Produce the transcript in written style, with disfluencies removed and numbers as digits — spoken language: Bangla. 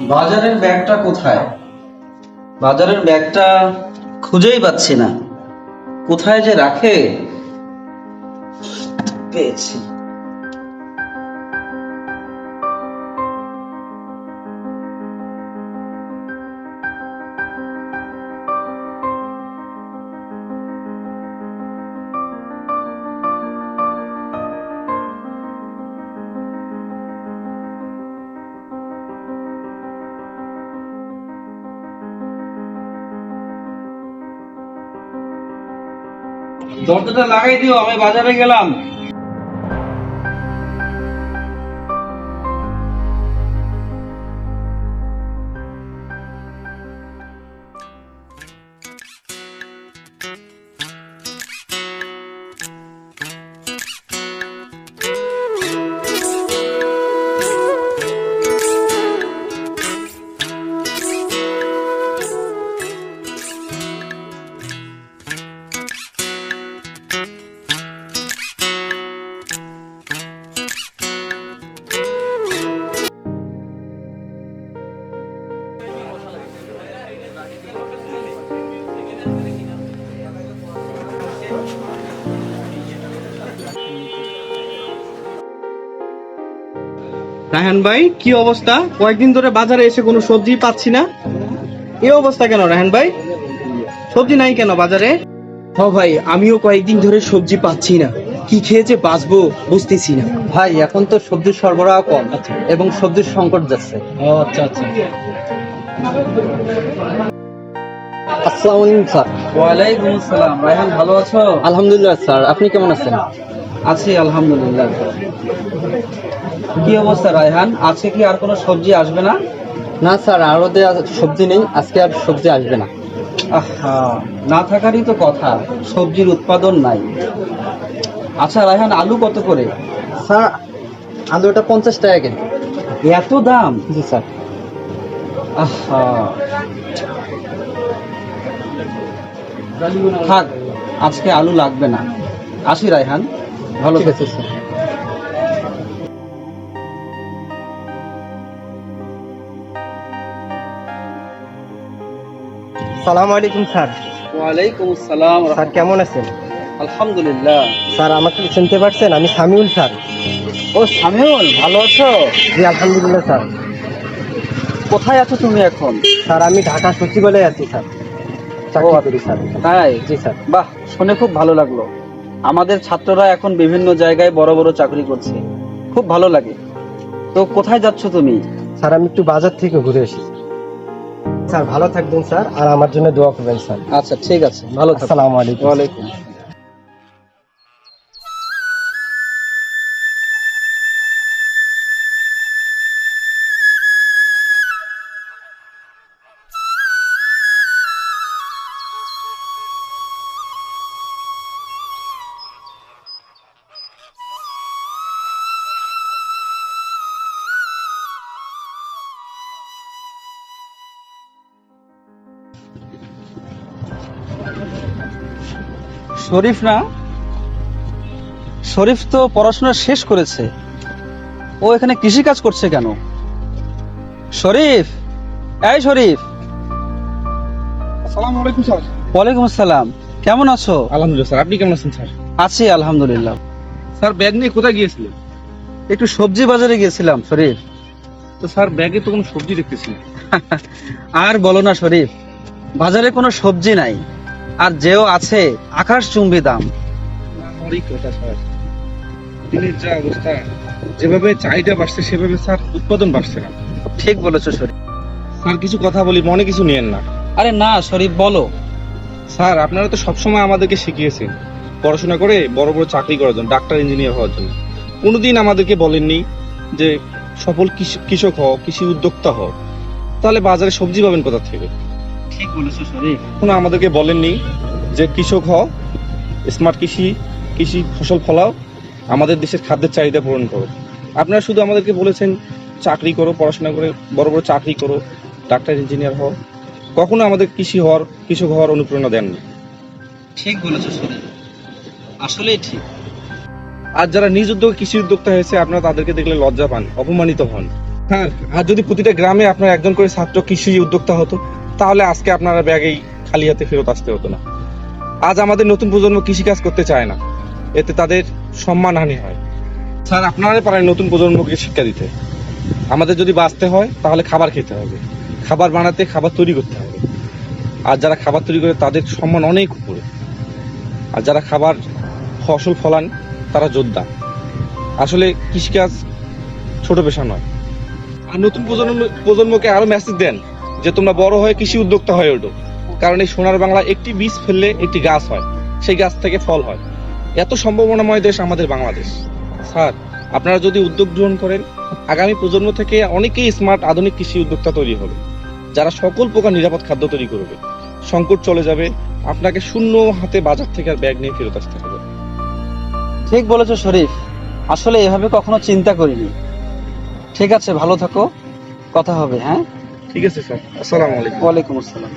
বাজারের ব্যাগটা কোথায়? বাজারের ব্যাগটা খুঁজেই পাচ্ছি না, কোথায় যে রাখে। পেয়েছি। দরজাটা লাগাই দিও, আমি বাজারে গেলাম। রায়হান ভাই, কি অবস্থা? কয়েকদিন ধরে বাজারে এসে কোনো সবজি পাচ্ছি না। এই অবস্থা কেন রায়হান ভাই? সবজি নাই কেন বাজারে? ভাই, আমিও কয়েকদিন ধরে সবজি পাচ্ছি না, কি খেয়ে যে বাঁচবো বুঝতেছি না। ভাই, এখন তো সবজির সরবরাহ কম এবং সবজির সংকট যাচ্ছে। ও আচ্ছা আচ্ছা। আসসালামু আলাইকুম স্যার। ওয়ালাইকুম আসসালাম। রায়হান, ভালো আছো? আলহামদুলিল্লাহ স্যার, আপনি কেমন আছেন? আছি আলহামদুলিল্লাহ। কি অবস্থা রায়হান, আজকে কি আর কোনো সবজি আসবে না? না স্যার, আড়তে সবজি নেই, আজকে আর সবজি আসবে না। আহা, না থাকারই তো কথা, সবজির উৎপাদন নাই। আচ্ছা রায়হান, আলু কত করে? স্যার, আলুটা 50 টাকা কেজি। এত দাম? জি স্যার। আহা, থাক, আজকে আলু লাগবে না। আসি রায়হান, ভালো ঠিক আছে স্যার। সালাম আলাইকুম স্যার। ওয়ালাইকুম আসসালাম। স্যার কেমন আছেন? আলহামদুলিল্লাহ। স্যার আমাকে চিনতে পারছেন? আমি সামিউল স্যার। ও সামিউল, ভালো আছো? জি আলহামদুলিল্লাহ স্যার। কোথায় আছো তুমি এখন? স্যার আমি ঢাকা সচিবালয়ে আছি স্যার, চাকরি করি স্যার। তাই? জি স্যার। বাহ, শুনে খুব ভালো লাগলো। আমাদের ছাত্ররা এখন বিভিন্ন জায়গায় বড় বড় চাকরি করছে, খুব ভালো লাগে। তো কোথায় যাচ্ছ তুমি? স্যার আমি একটু বাজার থেকে ঘুরে এসেছি। স্যার ভালো থাকবেন স্যার, আর আমার জন্য দোয়া করবেন স্যার। আচ্ছা ঠিক আছে, ভালো থাকো। আসসালামু আলাইকুম। ওয়ালাইকুম। শরীফ না? শরীফ তো পড়াশোনা শেষ করেছে, ও এখানে কৃষি কাজ করছে কেন? শরীফ, এই শরীফ। আসসালামু আলাইকুম স্যার। ওয়ালাইকুম আসসালাম। কেমন আছো? আলহামদুলিল্লাহ স্যার, আপনি কেমন আছেন স্যার? আছি আলহামদুলিল্লাহ। স্যার ব্যাগ নিয়ে কোথায় গিয়েছিলেন? একটু সবজি বাজারে গিয়েছিলাম শরীফ। তো স্যার ব্যাগে তো কোনো সবজি দেখতেছি না। আর বলো না শরীফ, বাজারে কোনো সবজি নাই, আর যেও আছে আকাশ চুম্বি দাম। আমারই কথা স্যার, দিনের যা অবস্থা, যেভাবে চাহিদা বাড়ছে সেভাবে স্যার উৎপাদন বাড়ছে না। ঠিক বলেছো শরীফ। স্যার কিছু কথা বলি, মনে কিছু নিয়েন না। আরে না শরীফ, বলো। স্যার আপনারা তো সবসময় আমাদেরকে শিখিয়েছেন পড়াশোনা করে বড় বড় চাকরি করার জন্য, ডাক্তার ইঞ্জিনিয়ার হওয়ার জন্য। কোনোদিন আমাদেরকে বলেননি যে সফল কৃষক হও, কৃষি উদ্যোক্তা হও। তাহলে বাজারে সবজি পাবেন কোথা থেকে? ঠিক বলেছো শরীফ। কখনো আমাদেরকে বলেননি যে কৃষক হও, স্মার্ট কৃষি, কৃষি ফসল ফলাও, আমাদের দেশের খাদ্যের চাহিদা পূরণ করো। আপনারা শুধু আমাদেরকে বলেছেন চাকরি করো, পড়াশোনা করে বড় বড় চাকরি করো, ডাক্তার ইঞ্জিনিয়ার হও। কখনো আমাদের কৃষক হওয়ার অনুপ্রেরণা দেননি। ঠিক বলেছো শরীফ, আসলেই ঠিক। আর যারা নিজ উদ্যোগে কৃষি উদ্যোক্তা হয়েছে, আপনারা তাদেরকে দেখলে লজ্জা পান, অপমানিত হন। স্যার, আর যদি প্রতিটা গ্রামে আপনার একজন করে ছাত্র কৃষি উদ্যোক্তা হতো, তাহলে আজকে আপনারা ব্যাগেই খালি হাতে ফেরত আসতে হতো না। আজ আমাদের নতুন প্রজন্ম কৃষিকাজ করতে চায় না, এতে তাদের সম্মানহানি হয়। স্যার, আপনারা পারেন নতুন প্রজন্মকে শিক্ষা দিতে। আমাদের যদি বাঁচতে হয় তাহলে খাবার খেতে হবে, খাবার বানাতে খাবার তৈরি করতে হবে। আর যারা খাবার তৈরি করে তাদের সম্মান অনেক উপরে, আর যারা খাবার ফসল ফলান তারা যোদ্ধা। আসলে কৃষিকাজ ছোট পেশা নয়। আর নতুন প্রজন্মকে আরো মেসেজ দেন যে তোমরা বড় হয়ে কৃষি উদ্যোক্তা হয়ে ওঠো, কারণ এই সোনার বাংলা একটি বীজ ফেললে একটি গাছ হয়, সেই গাছ থেকে ফল হয়। এত সম্ভাবনাময় দেশ আমাদের বাংলাদেশ। স্যার, আপনারা যদি উদ্যোগ গ্রহণ করেন, আগামী প্রজন্ম থেকে অনেকেই স্মার্ট আধুনিক কৃষি উদ্যোক্তা তৈরি হবে, যারা সকল প্রকার নিরাপদ খাদ্য তৈরি করবে। সংকট চলে যাবে, আপনাকে শূন্য হাতে বাজার থেকে আর ব্যাগ নিয়ে ফেরত আসতে হবে। ঠিক বলেছো শরীফ, আসলে এভাবে কখনো চিন্তা করিনি। ঠিক আছে, ভালো থাকো, কথা হবে। হ্যাঁ, ঠিক আছে স্যার, আসসালামু আলাইকুম। ওয়ালাইকুম আসসালাম।